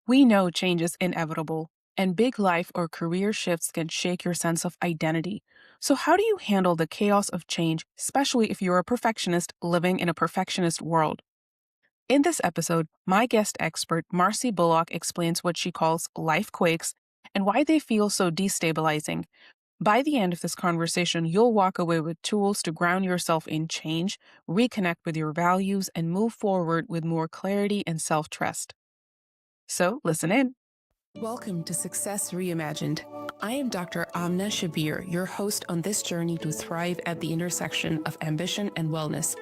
We know change is inevitable, and big life or career shifts can shake your sense of identity. So, how do you handle the chaos of change, especially if you're a perfectionist living in a perfectionist world? In this episode, my guest expert, Marcy Bullock, explains what she calls life quakes and why they feel so destabilizing. By the end of this conversation, you'll walk away with tools to ground yourself in change, reconnect with your values, and move forward with more clarity and self trust. So, listen in. Welcome to Success Reimagined. I am Dr. Amna Shabbir, your host on this journey to thrive at the intersection of ambition and wellness.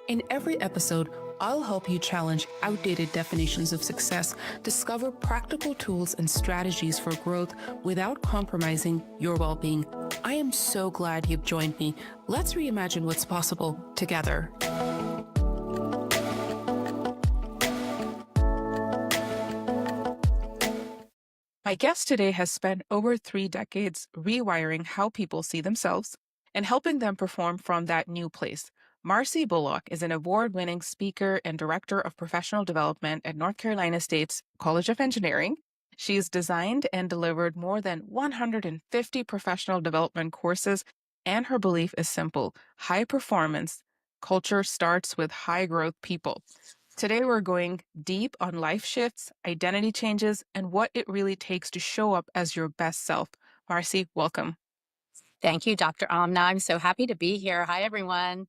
In every episode, I'll help you challenge outdated definitions of success, discover practical tools and strategies for growth without compromising your well being. I am so glad you've joined me. Let's reimagine what's possible together. My guest today has spent over 3 decades rewiring how people see themselves and helping them perform from that new place. Marcy Bullock is an award-winning speaker and director of professional development at North Carolina State's College of Engineering. She has designed and delivered more than 150 professional development courses, and her belief is simple: high performance culture starts with high growth people. Today, we're going deep on life shifts, identity changes, and what it really takes to show up as your best self. Marcy, welcome. Thank you, Dr. Amna. I'm so happy to be here. Hi, everyone.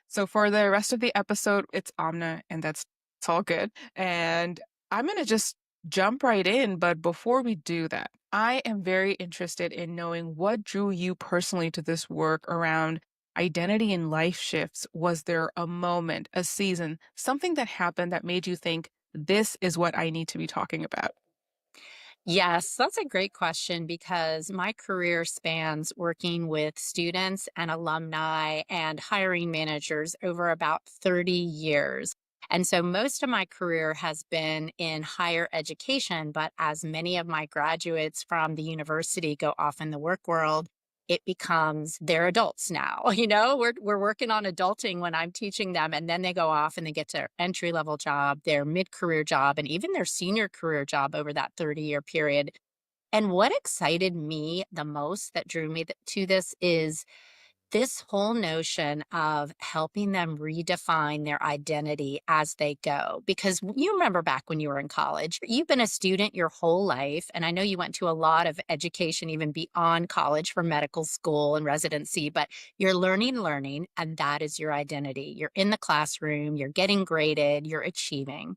So, for the rest of the episode, it's Amna, and that's it's all good. And I'm going to just jump right in. But before we do that, I am very interested in knowing what drew you personally to this work around identity and life shifts. Was there a moment, a season, something that happened that made you think, this is what I need to be talking about? Yes, that's a great question because my career spans working with students and alumni and hiring managers over about 30 years. And so most of my career has been in higher education, but as many of my graduates from the university go off in the work world, it becomes they're adults now. We're working on adulting when I'm teaching them, and then they go off and they get their entry level job, their mid career job, and even their senior career job over that 30-year period. And what excited me the most that drew me to this is this whole notion of helping them redefine their identity as they go. Because you remember back when you were in college, you've been a student your whole life. And I know you went to a lot of education, even beyond college for medical school and residency, but you're learning, and that is your identity. You're in the classroom, you're getting graded, you're achieving.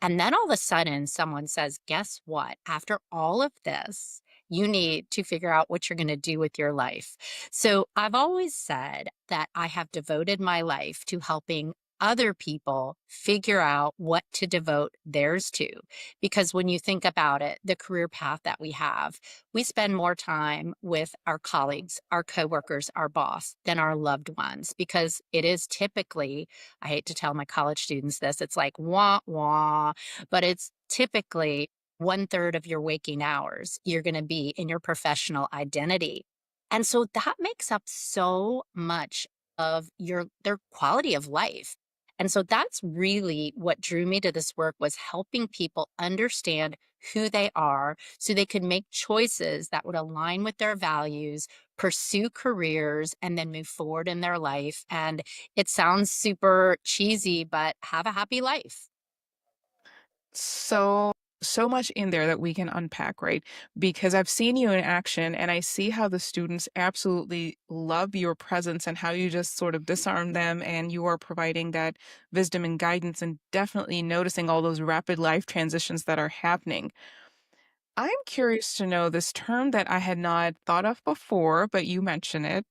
And then all of a sudden, someone says, guess what? After all of this, you need to figure out what you're going to do with your life. So I've always said that I have devoted my life to helping other people figure out what to devote theirs to. Because when you think about it, the career path that we spend more time with our colleagues, our coworkers, our boss than our loved ones, because it is typically, I hate to tell my college students this, it's like wah, wah, but it's typically 1/3 of your waking hours, you're going to be in your professional identity. And so that makes up so much of their quality of life. And so that's really what drew me to this work, was helping people understand who they are so they could make choices that would align with their values, pursue careers, and then move forward in their life. And it sounds super cheesy, but have a happy life. So much in there that we can unpack, right? Because I've seen you in action and I see how the students absolutely love your presence and how you just sort of disarm them, and you are providing that wisdom and guidance and definitely noticing all those rapid life transitions that are happening. I'm curious to know this term that I had not thought of before, but you mention it,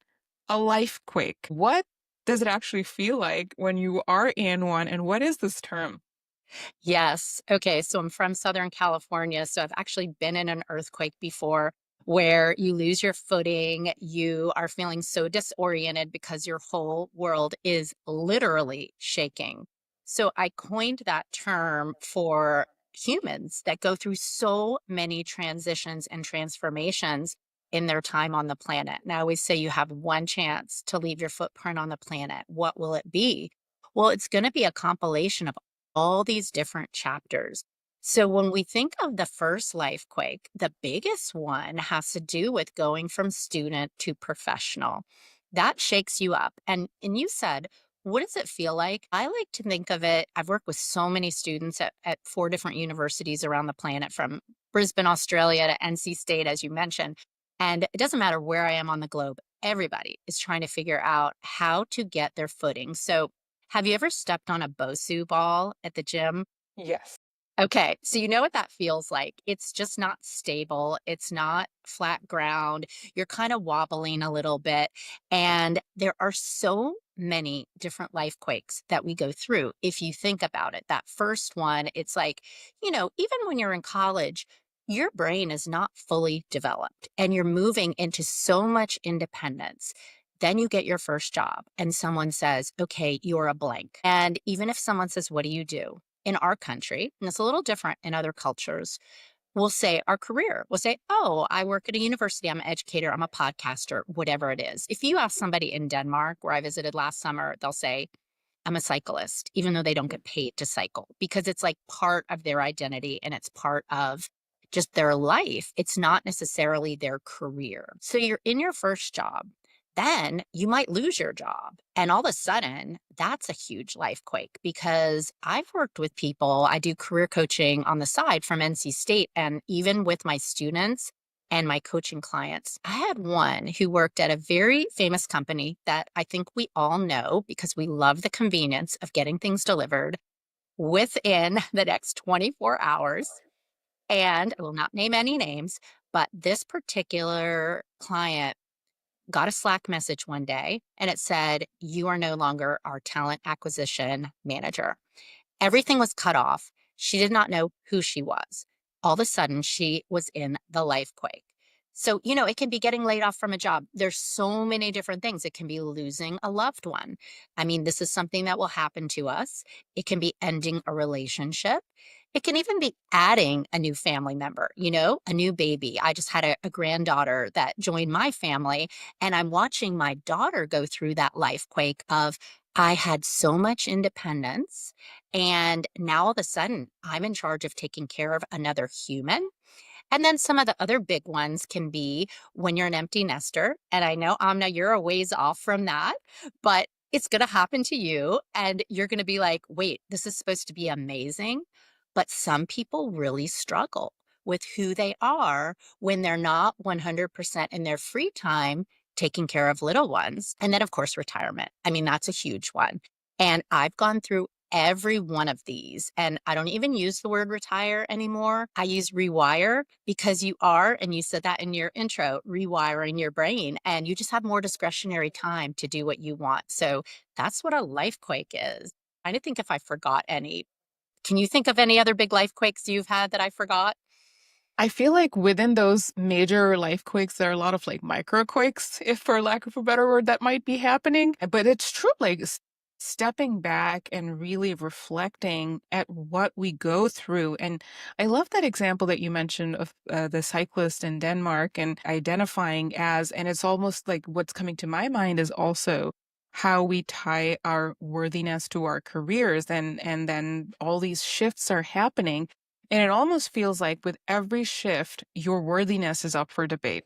a life quake. What does it actually feel like when you are in one, and what is this term? Yes. Okay. So I'm from Southern California. So I've actually been in an earthquake before where you lose your footing. You are feeling so disoriented because your whole world is literally shaking. So I coined that term for humans that go through so many transitions and transformations in their time on the planet. And I always say you have one chance to leave your footprint on the planet. What will it be? Well, it's going to be a compilation of all these different chapters. So, when we think of the first life quake, the biggest one has to do with going from student to professional. That shakes you up. And you said, what does it feel like? I like to think of it. I've worked with so many students at four different universities around the planet, from Brisbane, Australia to NC State, as you mentioned. And it doesn't matter where I am on the globe, everybody is trying to figure out how to get their footing. So, have you ever stepped on a Bosu ball at the gym? Yes. Okay, so you know what that feels like. It's just not stable. It's not flat ground. You're kind of wobbling a little bit. And there are so many different life quakes that we go through. If you think about it, that first one, it's like, even when you're in college, your brain is not fully developed and you're moving into so much independence. Then you get your first job and someone says, okay, you're a blank. And even if someone says, what do you do? In our country, and it's a little different in other cultures, we'll say our career. We'll say, oh, I work at a university. I'm an educator. I'm a podcaster, whatever it is. If you ask somebody in Denmark, where I visited last summer, they'll say, I'm a cyclist, even though they don't get paid to cycle, because it's like part of their identity and it's part of just their life. It's not necessarily their career. So you're in your first job, then you might lose your job. And all of a sudden, that's a huge life quake, because I've worked with people, I do career coaching on the side from NC State, and even with my students and my coaching clients. I had one who worked at a very famous company that I think we all know because we love the convenience of getting things delivered within the next 24 hours. And I will not name any names, but this particular client got a Slack message one day and it said, you are no longer our talent acquisition manager. Everything was cut off. She did not know who she was. All of a sudden, she was in the life quake. So, it can be getting laid off from a job. There's so many different things. It can be losing a loved one. I mean, this is something that will happen to us. It can be ending a relationship. It can even be adding a new family member, a new baby. I just had a granddaughter that joined my family, and I'm watching my daughter go through that life quake of, I had so much independence, and now all of a sudden, I'm in charge of taking care of another human. And then some of the other big ones can be when you're an empty nester. And I know, Amna, you're a ways off from that, but it's going to happen to you. And you're going to be like, wait, this is supposed to be amazing. But some people really struggle with who they are when they're not 100% in their free time taking care of little ones. And then, of course, retirement. I mean, that's a huge one. And I've gone through every one of these. And I don't even use the word retire anymore. I use rewire, because you are, and you said that in your intro, rewiring your brain, and you just have more discretionary time to do what you want. So that's what a life quake is. I didn't think if I forgot any. Can you think of any other big life quakes you've had that I forgot? I feel like within those major life quakes, there are a lot of like micro quakes, if for lack of a better word, that might be happening. But it's true, like stepping back and really reflecting at what we go through. And I love that example that you mentioned of the cyclist in Denmark and identifying as, and it's almost like what's coming to my mind is also how we tie our worthiness to our careers, and then all these shifts are happening, and it almost feels like with every shift, your worthiness is up for debate.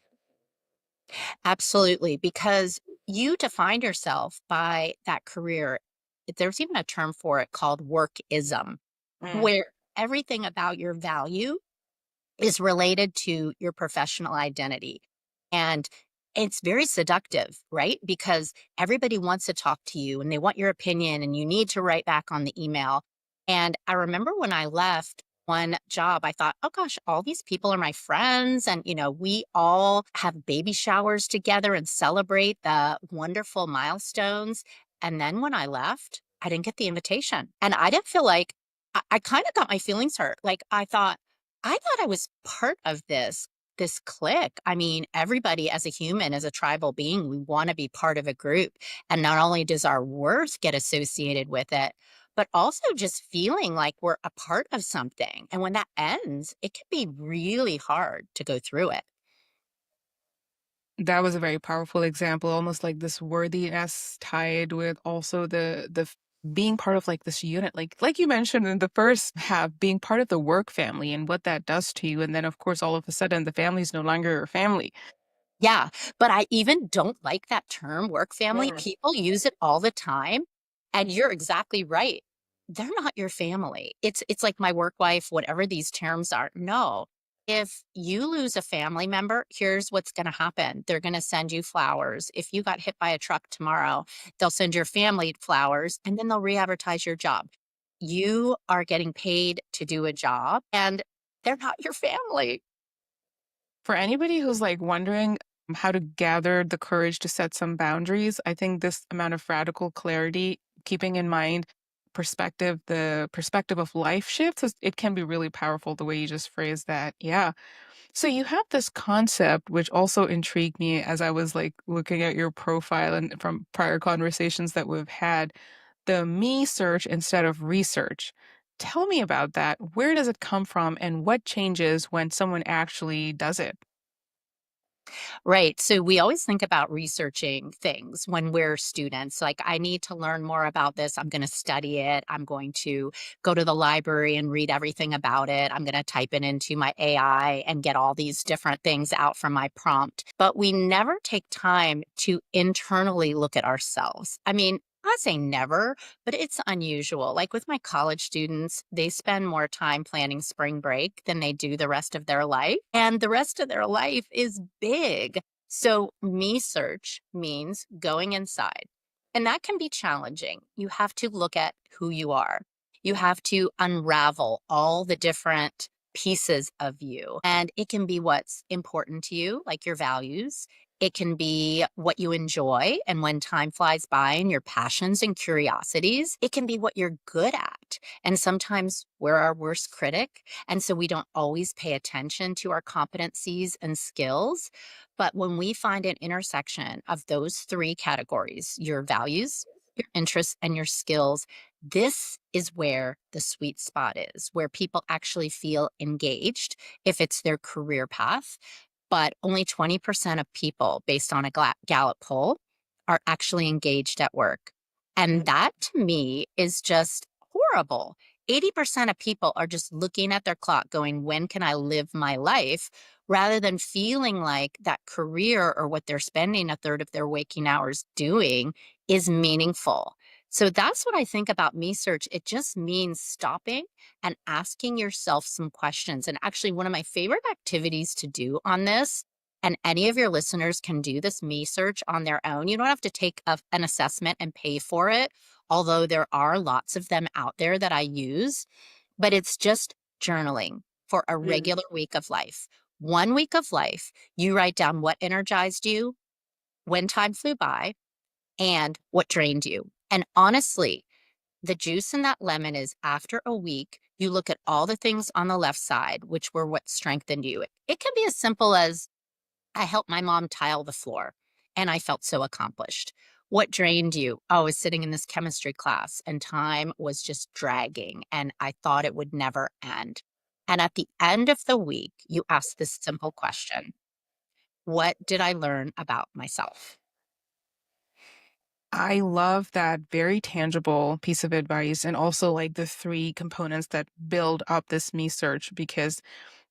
Absolutely, because you define yourself by that career. There's even a term for it called workism, Mm. where everything about your value is related to your professional identity. And it's very seductive, right? Because everybody wants to talk to you and they want your opinion, and you need to write back on the email. And I remember when I left one job, I thought, oh gosh, all these people are my friends. And, we all have baby showers together and celebrate the wonderful milestones. And then when I left, I didn't get the invitation. And I didn't feel like, I kind of got my feelings hurt. Like I thought I was part of this clique. I mean, everybody as a human, as a tribal being, we want to be part of a group. And not only does our worth get associated with it, but also just feeling like we're a part of something. And when that ends, it can be really hard to go through it. That was a very powerful example, almost like this worthiness tied with also the being part of like this unit, like you mentioned in the first half, being part of the work family and what that does to you. And then of course all of a sudden the family's no longer your family. Yeah, but I even don't like that term work family. Mm. People use it all the time, and you're exactly right. They're not your family. It's like my work wife, whatever these terms are. No. If you lose a family member, here's what's going to happen. They're going to send you flowers. If you got hit by a truck tomorrow, they'll send your family flowers and then they'll re-advertise your job. You are getting paid to do a job and they're not your family. For anybody who's like wondering how to gather the courage to set some boundaries, I think this amount of radical clarity, keeping in mind the perspective of life shifts, it can be really powerful the way you just phrased that. Yeah. So you have this concept which also intrigued me as I was like looking at your profile and from prior conversations that we've had, the me search instead of research. Tell me about that. Where does it come from and what changes when someone actually does it? Right. So we always think about researching things when we're students. Like, I need to learn more about this. I'm going to study it. I'm going to go to the library and read everything about it. I'm going to type it into my AI and get all these different things out from my prompt. But we never take time to internally look at ourselves. I mean, I say never, but it's unusual. Like with my college students, they spend more time planning spring break than they do the rest of their life. And the rest of their life is big. So, me search means going inside. And that can be challenging. You have to look at who you are, you have to unravel all the different pieces of you. And it can be what's important to you, like your values. It can be what you enjoy and when time flies by and your passions and curiosities. It can be what you're good at. And sometimes we're our worst critic. And so we don't always pay attention to our competencies and skills. But when we find an intersection of those three categories, your values, your interests, and your skills, this is where the sweet spot is, where people actually feel engaged if it's their career path, but only 20% of people, based on a Gallup poll, are actually engaged at work. And that to me is just horrible. 80% of people are just looking at their clock going, when can I live my life? Rather than feeling like that career or what they're spending a third of their waking hours doing is meaningful. So that's what I think about me search. It just means stopping and asking yourself some questions. And actually, one of my favorite activities to do on this, and any of your listeners can do this me search on their own. You don't have to take an assessment and pay for it, although there are lots of them out there that I use, but it's just journaling for a Mm. regular week of life. 1 week of life, you write down what energized you, when time flew by, and what drained you. And honestly, the juice in that lemon is after a week, you look at all the things on the left side, which were what strengthened you. It can be as simple as I helped my mom tile the floor and I felt so accomplished. What drained you? Oh, I was sitting in this chemistry class and time was just dragging and I thought it would never end. And at the end of the week, you ask this simple question: what did I learn about myself? I love that very tangible piece of advice and also like the three components that build up this me search because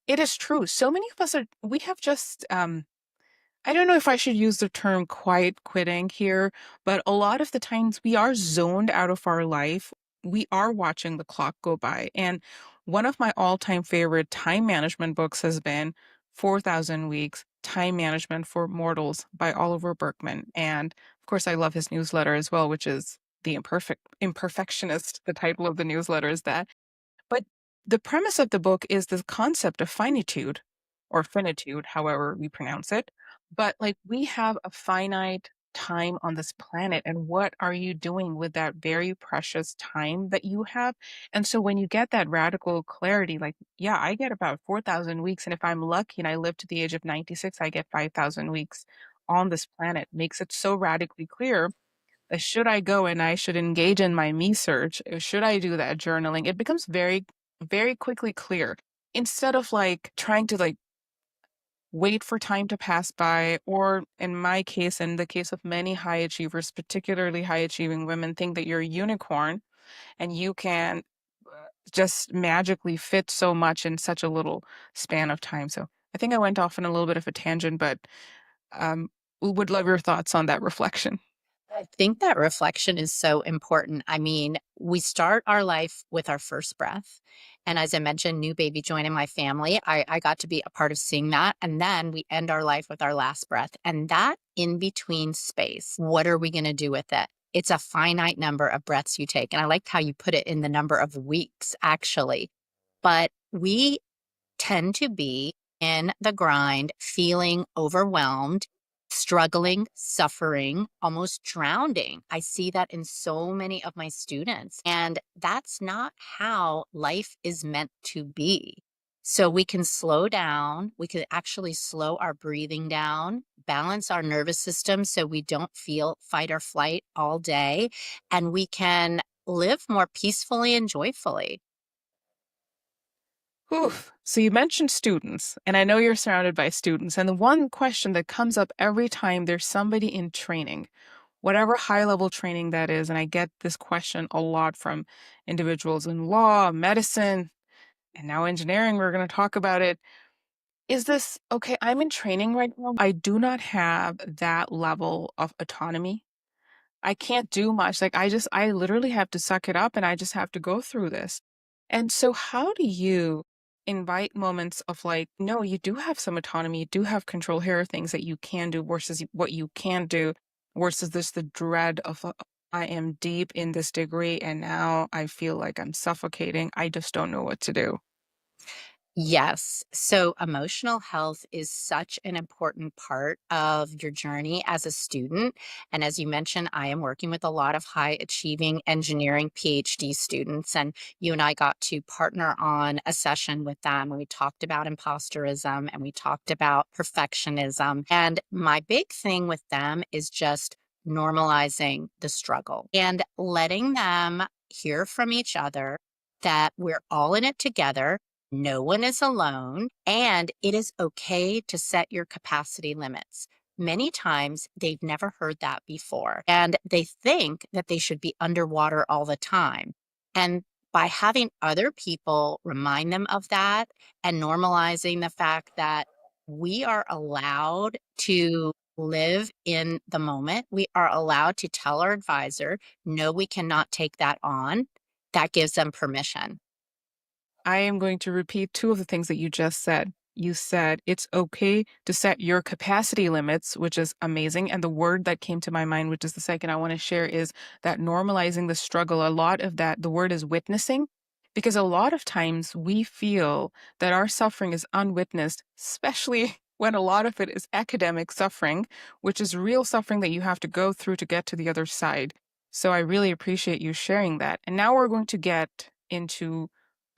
it is true. So many of us we have just I don't know if I should use the term quiet quitting here, but a lot of the times we are zoned out of our life. We are watching the clock go by. And one of my all time favorite time management books has been 4,000 Weeks Time Management for Mortals by Oliver Berkman. And of course, I love his newsletter as well, which is The Imperfectionist. The title of the newsletter is that. But the premise of the book is the concept of finitude or finitude, however we pronounce it. But like we have a finite time on this planet, and what are you doing with that very precious time that you have? And so when you get that radical clarity, like, yeah, I get about 4,000 weeks. And if I'm lucky and I live to the age of 96, I get 5,000 weeks on this planet, makes it so radically clear should I go and I should engage in my me search? Should I do that journaling? It becomes very, very quickly clear instead of like trying to like wait for time to pass by, or in my case, in the case of many high achievers, particularly high achieving women, think that you're a unicorn and you can just magically fit so much in such a little span of time. So I think I went off on a little bit of a tangent, but um, we would love your thoughts on that reflection. I think that reflection is so important. I mean, we start our life with our first breath. And as I mentioned, new baby joining my family, I got to be a part of seeing that. And then we end our life with our last breath. And that in between space, what are we going to do with it? It's a finite number of breaths you take. And I liked how you put it in the number of weeks, actually. But we tend to be in the grind, feeling overwhelmed, struggling, suffering, almost drowning. I see that in so many of my students. And that's not how life is meant to be. So we can slow down. We can actually slow our breathing down, balance our nervous system so we don't feel fight or flight all day. And we can live more peacefully and joyfully. Oof. So you mentioned students, and I know you're surrounded by students. And the one question that comes up every time there's somebody in training, whatever high level training that is, and I get this question a lot from individuals in law, medicine, and now engineering, we're going to talk about it. Is this okay? I'm in training right now. I do not have that level of autonomy. I can't do much. Like I literally have to suck it up and I just have to go through this. And so how do you invite moments of like, no, you do have some autonomy, you do have control. Here are things that you can do versus what you can't do, versus this the dread of I am deep in this degree and now I feel like I'm suffocating. I just don't know what to do. Yes. So emotional health is such an important part of your journey as a student. And as you mentioned, I am working with a lot of high achieving engineering PhD students. And you and I got to partner on a session with them. And we talked about imposterism and we talked about perfectionism. And my big thing with them is just normalizing the struggle and letting them hear from each other that we're all in it together. No one is alone, and it is okay to set your capacity limits. Many times they've never heard that before, and they think that they should be underwater all the time. And by having other people remind them of that and normalizing the fact that we are allowed to live in the moment, we are allowed to tell our advisor, no, we cannot take that on. That gives them permission. I am going to repeat two of the things that you just said. You said it's okay to set your capacity limits, which is amazing. And the word that came to my mind, which is the second I want to share, is that normalizing the struggle. A lot of that, the word is witnessing, because a lot of times we feel that our suffering is unwitnessed, especially when a lot of it is academic suffering, which is real suffering that you have to go through to get to the other side. So I really appreciate you sharing that. And now we're going to get into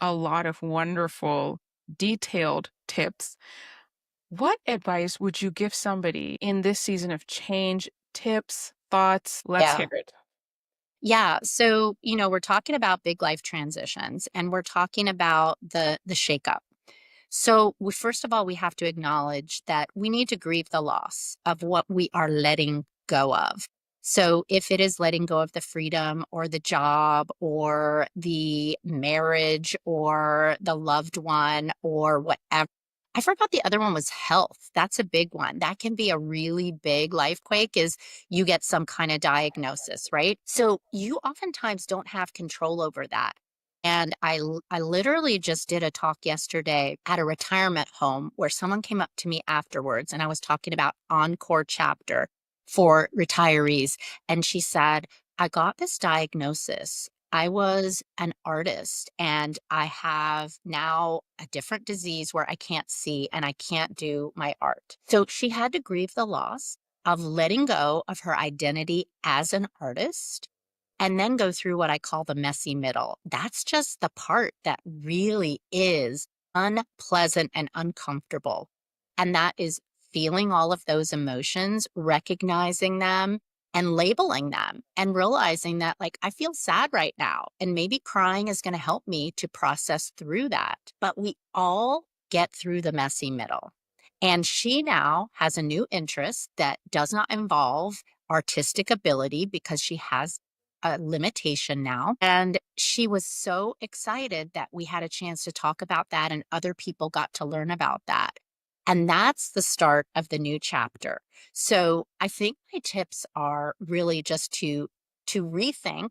a lot of wonderful, detailed tips. What advice would you give somebody in this season of change? Tips, thoughts? Let's Yeah. hear it. Yeah. So, we're talking about big life transitions and we're talking about the shakeup. So, first of all, we have to acknowledge that we need to grieve the loss of what we are letting go of. So, if it is letting go of the freedom or the job or the marriage or the loved one or whatever. I forgot the other one was health. That's a big one. That can be a really big life quake is you get some kind of diagnosis, right? So you oftentimes don't have control over that. And I literally just did a talk yesterday at a retirement home where someone came up to me afterwards and I was talking about Encore chapter for retirees. And she said, I got this diagnosis. I was an artist and I have now a different disease where I can't see and I can't do my art. So she had to grieve the loss of letting go of her identity as an artist and then go through what I call the messy middle. That's just the part that really is unpleasant and uncomfortable. And that is feeling all of those emotions, recognizing them, and labeling them and realizing that, like, I feel sad right now. And maybe crying is going to help me to process through that. But we all get through the messy middle. And she now has a new interest that does not involve artistic ability because she has a limitation now. And she was so excited that we had a chance to talk about that and other people got to learn about that. And that's the start of the new chapter. So I think my tips are really just to rethink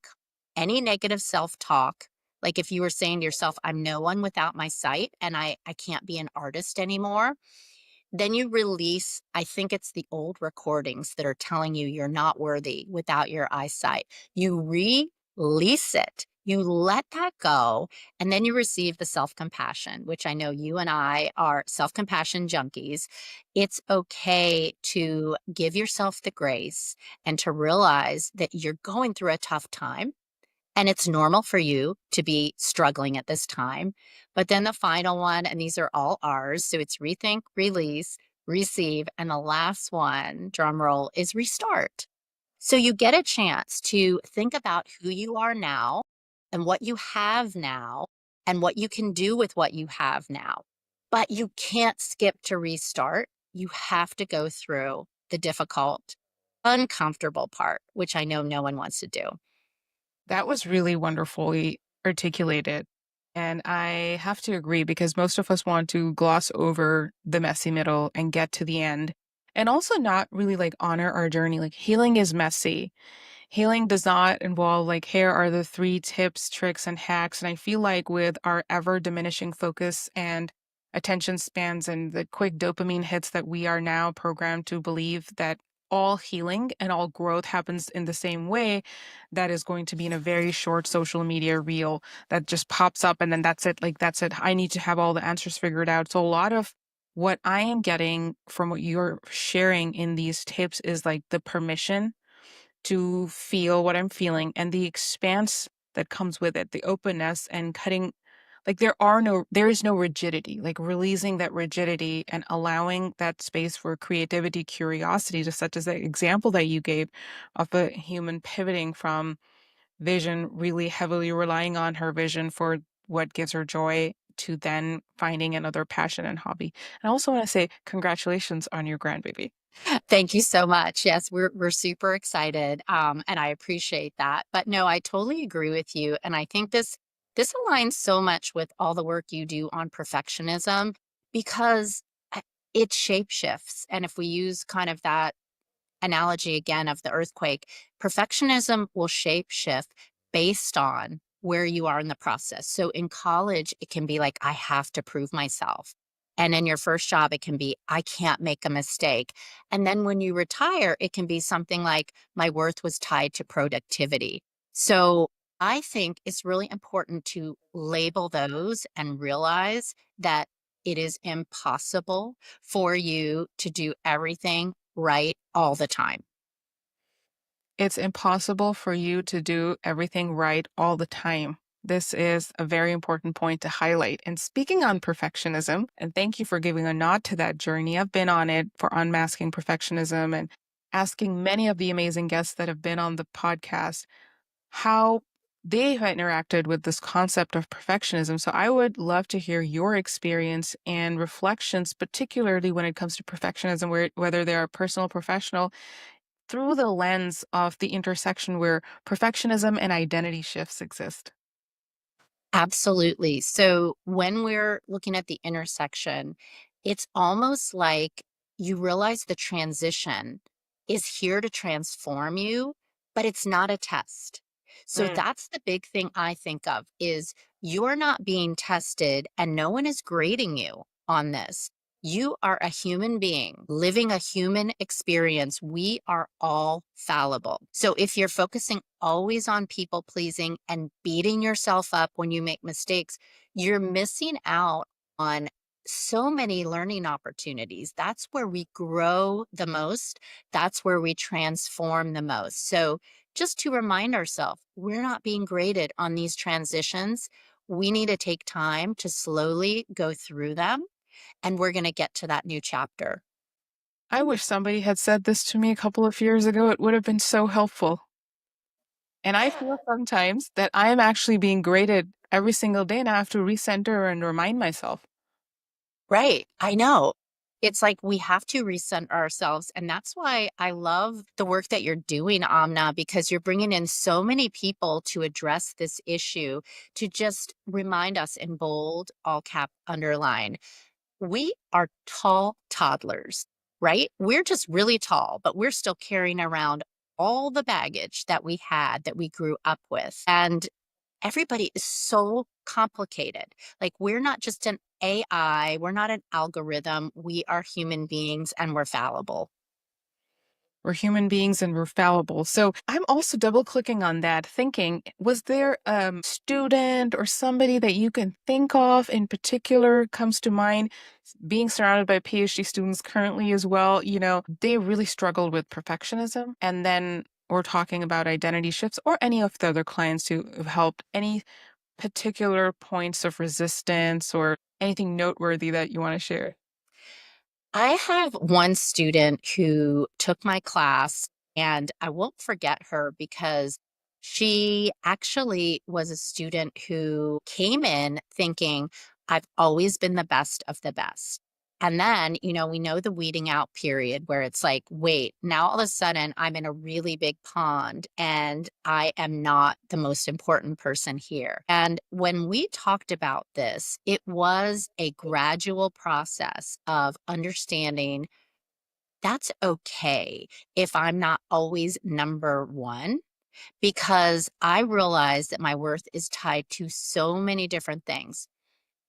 any negative self-talk. Like if you were saying to yourself, I'm no one without my sight and I can't be an artist anymore, then you release, I think it's the old recordings that are telling you you're not worthy without your eyesight. You release it. You let that go, and then you receive the self compassion, which I know you and I are self compassion junkies. It's okay to give yourself the grace and to realize that you're going through a tough time and it's normal for you to be struggling at this time. But then the final one, and these are all ours. So it's rethink, release, receive. And the last one, drum roll, is restart. So you get a chance to think about who you are now and what you have now and what you can do with what you have now. But you can't skip to restart. You have to go through the difficult, uncomfortable part, which I know no one wants to do. That was really wonderfully articulated. And I have to agree because most of us want to gloss over the messy middle and get to the end and also not really like honor our journey. Like healing is messy. Healing does not involve like, here are the three tips, tricks, and hacks. And I feel like with our ever diminishing focus and attention spans and the quick dopamine hits that we are now programmed to believe that all healing and all growth happens in the same way, that is going to be in a very short social media reel that just pops up and then that's it. Like, that's it. I need to have all the answers figured out. So, a lot of what I am getting from what you're sharing in these tips is like the permission to feel what I'm feeling and the expanse that comes with it, the openness and cutting, like there is no rigidity, like releasing that rigidity and allowing that space for creativity, curiosity, just such as the example that you gave of a human pivoting from vision, really heavily relying on her vision for what gives her joy to then finding another passion and hobby. And I also want to say congratulations on your grandbaby. Thank you so much. Yes, we're super excited, and I appreciate that. But no, I totally agree with you, and I think this aligns so much with all the work you do on perfectionism because it shapeshifts. And if we use kind of that analogy again of the earthquake, perfectionism will shape shift based on where you are in the process. So in college, it can be like, I have to prove myself. And in your first job, it can be, I can't make a mistake. And then when you retire, it can be something like, my worth was tied to productivity. So I think it's really important to label those and realize that it is impossible for you to do everything right all the time. It's impossible for you to do everything right all the time. This is a very important point to highlight. And speaking on perfectionism, and thank you for giving a nod to that journey. I've been on it for unmasking perfectionism and asking many of the amazing guests that have been on the podcast how they've interacted with this concept of perfectionism. So I would love to hear your experience and reflections, particularly when it comes to perfectionism, whether they are personal, professional, through the lens of the intersection where perfectionism and identity shifts exist. Absolutely. So when we're looking at the intersection, it's almost like you realize the transition is here to transform you, but it's not a test. So Mm. that's the big thing I think of is you're not being tested and no one is grading you on this. You are a human being living a human experience. We are all fallible. So if you're focusing always on people pleasing and beating yourself up when you make mistakes, you're missing out on so many learning opportunities. That's where we grow the most. That's where we transform the most. So just to remind ourselves, we're not being graded on these transitions. We need to take time to slowly go through them and we're going to get to that new chapter. I wish somebody had said this to me a couple of years ago. It would have been so helpful. And I feel sometimes that I am actually being graded every single day and I have to recenter and remind myself. Right. I know. It's like we have to recenter ourselves. And that's why I love the work that you're doing, Amna, because you're bringing in so many people to address this issue, to just remind us in bold, all cap, underline. We are tall toddlers, right? We're just really tall, but we're still carrying around all the baggage that we had that we grew up with. And everybody is so complicated. Like, we're not just an AI, we're not an algorithm. We are human beings and we're fallible. We're human beings and we're fallible. So I'm also double clicking on that, thinking, was there a student or somebody that you can think of in particular comes to mind? Being surrounded by PhD students currently as well, they really struggle with perfectionism. And then we're talking about identity shifts or any of the other clients who have helped. Any particular points of resistance or anything noteworthy that you want to share? I have one student who took my class, and I won't forget her because she actually was a student who came in thinking, I've always been the best of the best. And then, we know the weeding out period where it's like, wait, now all of a sudden I'm in a really big pond and I am not the most important person here. And when we talked about this, it was a gradual process of understanding that's okay if I'm not always number one, because I realized that my worth is tied to so many different things.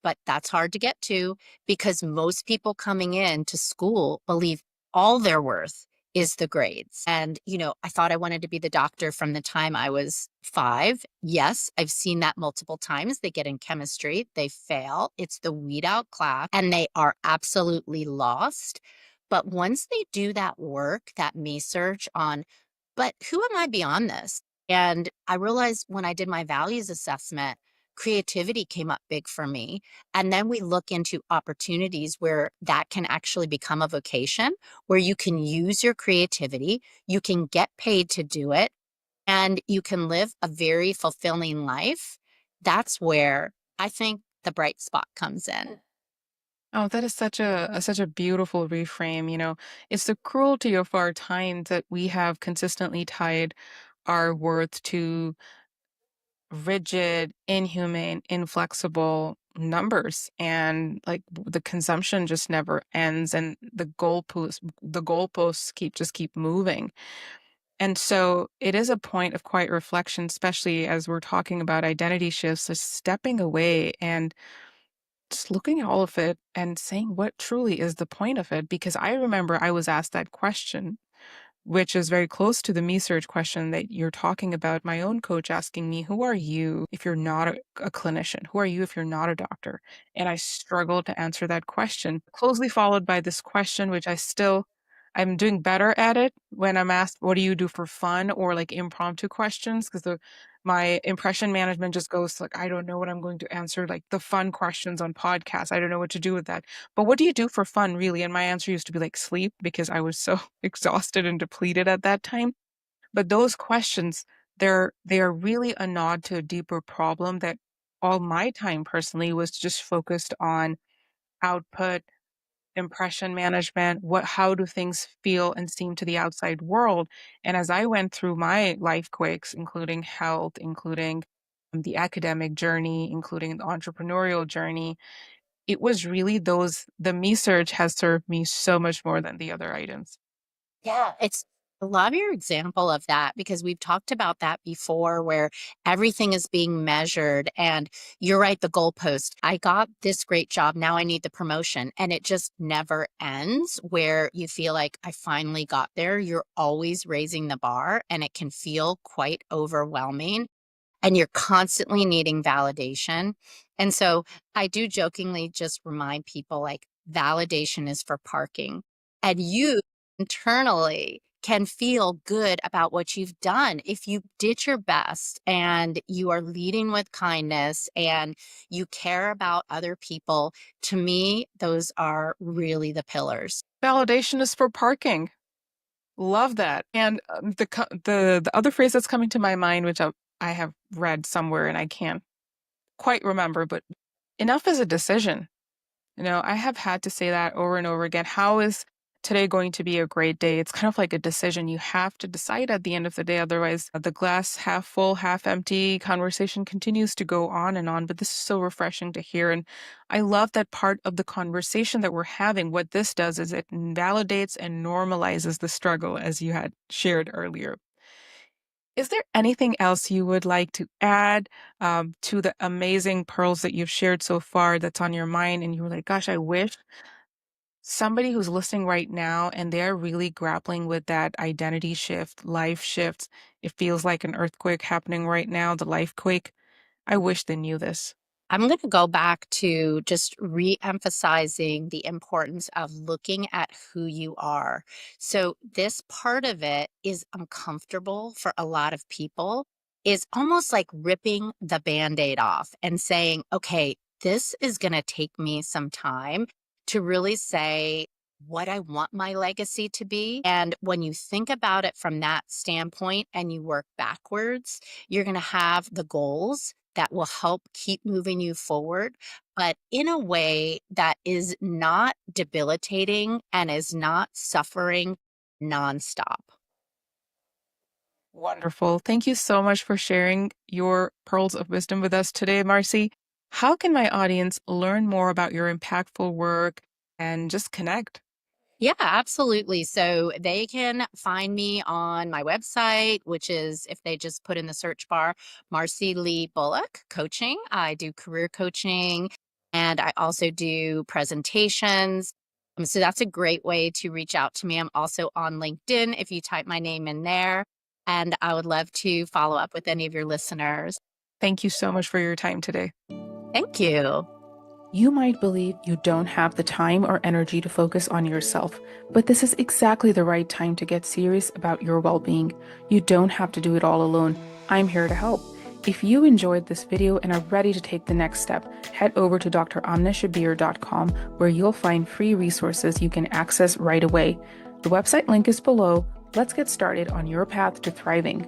But that's hard to get to because most people coming in to school believe all their worth is the grades. And, I thought I wanted to be the doctor from the time I was 5. Yes, I've seen that multiple times. They get in chemistry, they fail. It's the weed out class, and they are absolutely lost. But once they do that work, that me search on, but who am I beyond this? And I realized when I did my values assessment, creativity came up big for me. And then we look into opportunities where that can actually become a vocation, where you can use your creativity, you can get paid to do it, and you can live a very fulfilling life. That's where I think the bright spot comes in. Oh, that is such a beautiful reframe. It's the cruelty of our time that we have consistently tied our worth to rigid, inhumane, inflexible numbers, and like the consumption just never ends, and the goalposts keep moving. And so it is a point of quiet reflection, especially as we're talking about identity shifts, is stepping away and just looking at all of it and saying what truly is the point of it. Because I remember I was asked that question, which is very close to the me search question that you're talking about. My own coach asking me, who are you if you're not a clinician? Who are you if you're not a doctor? And I struggled to answer that question, closely followed by this question, which I'm doing better at it when I'm asked, what do you do for fun, or like impromptu questions? Because my impression management just goes like, I don't know what I'm going to answer, like the fun questions on podcasts. I don't know what to do with that. But what do you do for fun, really? And my answer used to be like sleep, because I was so exhausted and depleted at that time. But those questions, they are really a nod to a deeper problem that all my time personally was just focused on output, impression management, how do things feel and seem to the outside world. And as I went through my life quakes, including health, including the academic journey, including the entrepreneurial journey, it was really the me search has served me so much more than the other items. Yeah, I love your example of that because we've talked about that before where everything is being measured. And you're right, the goalpost. I got this great job. Now I need the promotion. And it just never ends where you feel like I finally got there. You're always raising the bar and it can feel quite overwhelming, and you're constantly needing validation. And so I do jokingly just remind people like validation is for parking. And you internally can feel good about what you've done if you did your best and you are leading with kindness and you care about other people. To me, those are really the pillars. Validation is for parking. Love that. And the other phrase that's coming to my mind, which I have read somewhere and I can't quite remember, but enough is a decision. I have had to say that over and over again. How is today going to be a great day? It's kind of like a decision. You have to decide at the end of the day. Otherwise, the glass half full, half empty conversation continues to go on and on. But this is so refreshing to hear. And I love that part of the conversation that we're having. What this does is it validates and normalizes the struggle, as you had shared earlier. Is there anything else you would like to add to the amazing pearls that you've shared so far that's on your mind? And you were like, gosh, I wish somebody who's listening right now and they're really grappling with that identity shift, life shift. It feels like an earthquake happening right now, the life quake. I wish they knew this. I'm going to go back to just re-emphasizing the importance of looking at who you are. So this part of it is uncomfortable for a lot of people. Is almost like ripping the Band-Aid off and saying, okay, this is going to take me some time to really say what I want my legacy to be. And when you think about it from that standpoint and you work backwards, you're going to have the goals that will help keep moving you forward, but in a way that is not debilitating and is not suffering nonstop. Wonderful. Thank you so much for sharing your pearls of wisdom with us today, Marcy. How can my audience learn more about your impactful work and just connect? Yeah, absolutely. So they can find me on my website, which is if they just put in the search bar, Marcy Lee Bullock Coaching. I do career coaching and I also do presentations. So that's a great way to reach out to me. I'm also on LinkedIn if you type my name in there. And I would love to follow up with any of your listeners. Thank you so much for your time today. Thank you. You might believe you don't have the time or energy to focus on yourself, but this is exactly the right time to get serious about your well-being. You don't have to do it all alone. I'm here to help. If you enjoyed this video and are ready to take the next step, head over to dramnashabbir.com where you'll find free resources you can access right away. The website link is below. Let's get started on your path to thriving.